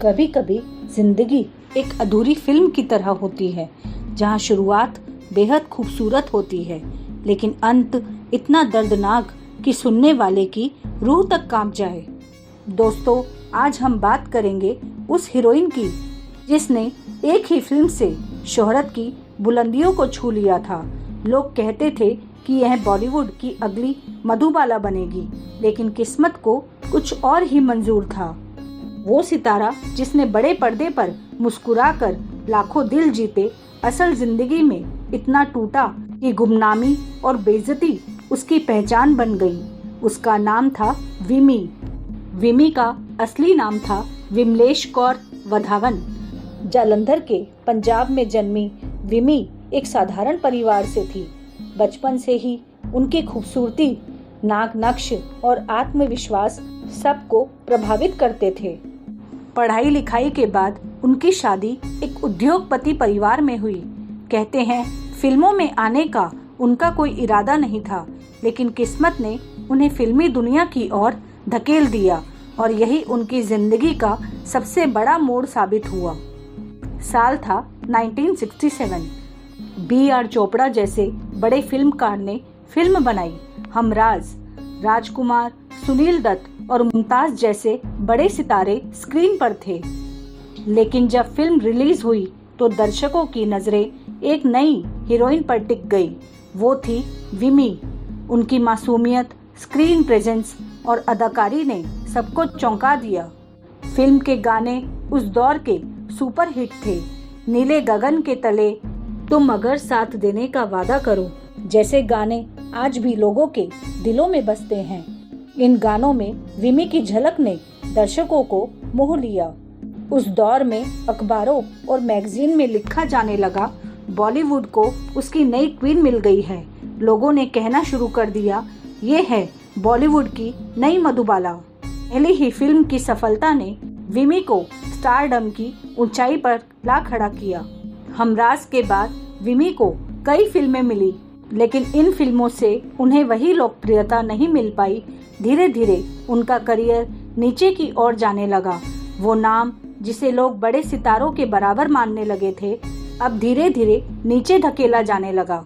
कभी कभी जिंदगी एक अधूरी फिल्म की तरह होती है, जहां शुरुआत बेहद खूबसूरत होती है लेकिन अंत इतना दर्दनाक कि सुनने वाले की रूह तक कांप जाए। दोस्तों, आज हम बात करेंगे उस हीरोइन की जिसने एक ही फिल्म से शोहरत की बुलंदियों को छू लिया था। लोग कहते थे कि यह बॉलीवुड की अगली मधुबाला बनेगी, लेकिन किस्मत को कुछ और ही मंजूर था। वो सितारा जिसने बड़े पर्दे पर मुस्कुराकर लाखों दिल जीते, असल जिंदगी में इतना टूटा कि गुमनामी और बेइज्जती उसकी पहचान बन गई। उसका नाम था विमी। विमी का असली नाम था विमलेश कौर वधावन। जालंधर के पंजाब में जन्मी विमी एक साधारण परिवार से थी। बचपन से ही उनकी खूबसूरती, नाक नक्श और आत्मविश्वास सबको प्रभावित करते थे। पढ़ाई लिखाई के बाद उनकी शादी एक उद्योगपति परिवार में हुई। कहते हैं फिल्मों में आने का उनका कोई इरादा नहीं था, लेकिन किस्मत ने उन्हें फिल्मी दुनिया की ओर धकेल दिया और यही उनकी जिंदगी का सबसे बड़ा मोड़ साबित हुआ। साल था 1967। B.R. चोपड़ा जैसे बड़े फिल्मकार ने फिल्म बनाई। हमराज, राजकुमार, सुनील दत्त और मुमताज जैसे बड़े सितारे स्क्रीन पर थे। लेकिन जब फिल्म रिलीज हुई तो दर्शकों की नजरें एक नई हीरोइन पर टिक गई। वो थी विमी। उनकी मासूमियत, स्क्रीन प्रेजेंस और अदाकारी ने सबको चौंका दिया। फिल्म के गाने उस दौर के सुपर हिट थे। नीले गगन के तले, तुम अगर साथ देने का वादा करो जैसे गाने आज भी लोगों के दिलों में बसते हैं। इन गानों में विमी की झलक ने दर्शकों को मोह लिया। उस दौर में अखबारों और मैगजीन में लिखा जाने लगा, बॉलीवुड को उसकी नई क्वीन मिल गई है। लोगों ने कहना शुरू कर दिया, ये है बॉलीवुड की नई मधुबाला। पहली ही फिल्म की सफलता ने विमी को स्टारडम की ऊंचाई पर ला खड़ा किया। हमराज के बाद विमी को कई फिल्में मिली, लेकिन इन फिल्मों से उन्हें वही लोकप्रियता नहीं मिल पाई। धीरे धीरे उनका करियर नीचे की ओर जाने लगा। वो नाम जिसे लोग बड़े सितारों के बराबर मानने लगे थे, अब धीरे धीरे नीचे धकेला जाने लगा।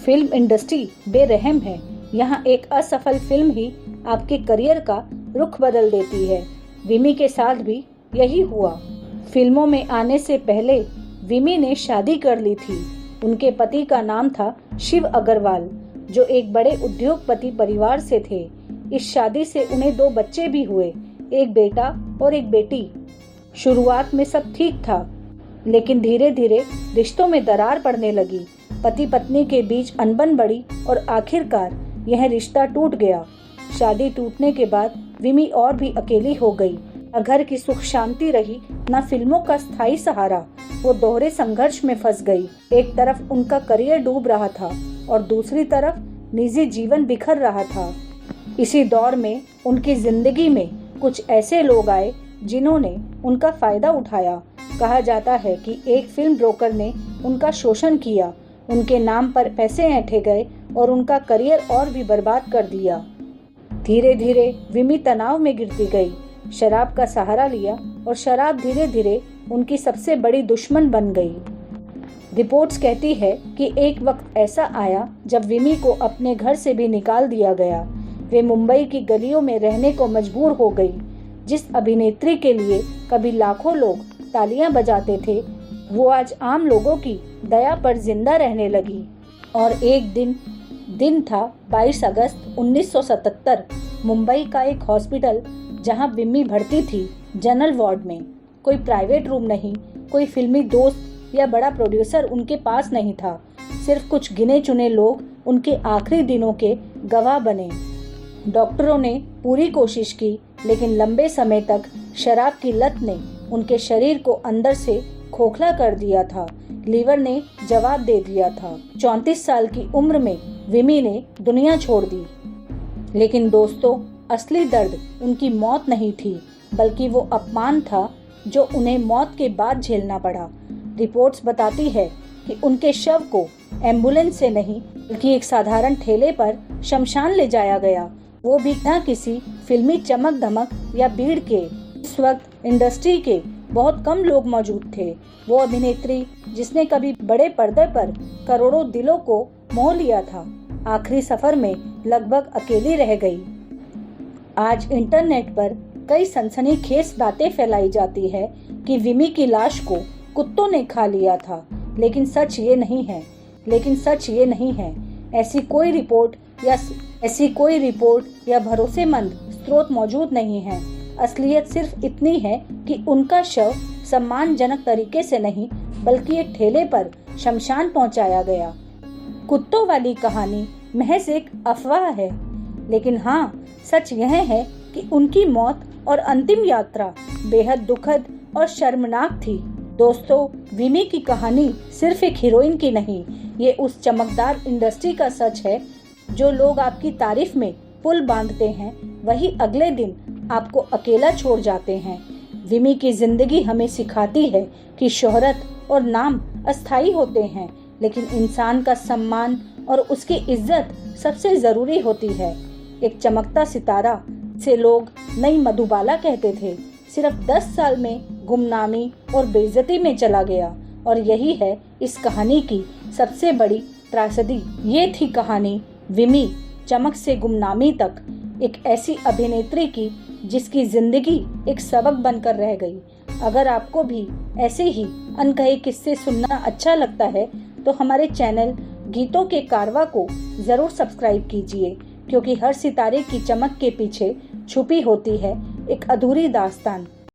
फिल्म इंडस्ट्री बेरहम है। यहाँ एक असफल फिल्म ही आपके करियर का रुख बदल देती है। विमी के साथ भी यही हुआ। फिल्मों में आने से पहले विमी ने शादी कर ली थी। उनके पति का नाम था शिव अग्रवाल, जो एक बड़े उद्योगपति परिवार से थे। इस शादी से उन्हें 2 बच्चे भी हुए, एक बेटा और एक बेटी। शुरुआत में सब ठीक था, लेकिन धीरे धीरे रिश्तों में दरार पड़ने लगी। पति पत्नी के बीच अनबन बढ़ी और आखिरकार यह रिश्ता टूट गया। शादी टूटने के बाद विमी और भी अकेली हो गई। न घर की सुख शांति रही, न फिल्मों का स्थायी सहारा। वो दोहरे संघर्ष में फंस गई। एक तरफ उनका करियर डूब रहा था और दूसरी तरफ निजी जीवन बिखर रहा था। इसी दौर में उनकी जिंदगी में कुछ ऐसे लोग आए जिन्होंने उनका फायदा उठाया। कहा जाता है कि एक फिल्म ब्रोकर ने उनका शोषण किया, उनके नाम पर पैसे ऐंठे गए और उनका करियर और भी बर्बाद कर दिया। धीरे धीरे विमी तनाव में गिरती गई, शराब का सहारा लिया और शराब धीरे धीरे उनकी सबसे बड़ी दुश्मन बन गई। रिपोर्ट्स कहती है कि एक वक्त ऐसा आया जब विमी को अपने घर से भी निकाल दिया गया। वे मुंबई की गलियों में रहने को मजबूर हो गई। जिस अभिनेत्री के लिए कभी लाखों लोग तालियां बजाते थे, वो आज आम लोगों की दया पर जिंदा रहने लगी। और एक दिन था 22 अगस्त 1977। मुंबई का एक हॉस्पिटल जहां विमी भर्ती थी, जनरल वार्ड में। कोई प्राइवेट रूम नहीं, कोई फिल्मी दोस्त या बड़ा प्रोड्यूसर उनके पास नहीं था। सिर्फ कुछ गिने चुने लोग उनके आखिरी दिनों के गवाह बने। डॉक्टरों ने पूरी कोशिश की, लेकिन लंबे समय तक शराब की लत ने उनके शरीर को अंदर से खोखला कर दिया था। लीवर ने जवाब दे दिया था। 34 साल की उम्र में विमी ने दुनिया छोड़ दी। लेकिन दोस्तों, असली दर्द उनकी मौत नहीं थी, बल्कि वो अपमान था जो उन्हें मौत के बाद झेलना पड़ा। रिपोर्ट्स बताती है कि उनके शव को एम्बुलेंस से नहीं, बल्कि एक साधारण ठेले पर शमशान ले जाया गया। वो भी न किसी फिल्मी चमक धमक या भीड़ के इस वक्त इंडस्ट्री के बहुत कम लोग मौजूद थे। वो अभिनेत्री जिसने कभी बड़े पर्दे पर करोड़ों दिलों को मोह लिया था, आखिरी सफर में लगभग अकेली रह गई। आज इंटरनेट पर कई सनसनीखेज बातें फैलाई जाती है कि विमी की लाश को कुत्तों ने खा लिया था, लेकिन सच ये नहीं है। ऐसी कोई रिपोर्ट या भरोसेमंद स्रोत मौजूद नहीं है। असलियत सिर्फ इतनी है कि उनका शव सम्मानजनक तरीके से नहीं, बल्कि एक ठेले पर शमशान पहुंचाया गया। कुत्तों वाली कहानी महज एक अफवाह है, लेकिन हाँ, सच यह है कि उनकी मौत और अंतिम यात्रा बेहद दुखद और शर्मनाक थी। दोस्तों, विमी की कहानी सिर्फ एक हीरोइन की नहीं, ये उस चमकदार इंडस्ट्री का सच है। जो लोग आपकी तारीफ में पुल बांधते हैं, वही अगले दिन आपको अकेला छोड़ जाते हैं। विमी की जिंदगी हमें सिखाती है कि शोहरत और नाम अस्थायी होते हैं, लेकिन इंसान का सम्मान और उसकी इज्जत सबसे जरूरी होती है। एक चमकता सितारा से लोग नई मधुबाला कहते थे, सिर्फ 10 साल में गुमनामी और बेइज्जती में चला गया। और यही है इस कहानी की सबसे बड़ी त्रासदी। ये थी कहानी विमी, चमक से गुमनामी तक, एक ऐसी अभिनेत्री की जिसकी जिंदगी एक सबक बनकर रह गई। अगर आपको भी ऐसे ही अनकहे किस्से सुनना अच्छा लगता है तो हमारे चैनल गीतों के कारवा को जरूर सब्सक्राइब कीजिए, क्योंकि हर सितारे की चमक के पीछे छुपी होती है एक अधूरी दास्तान।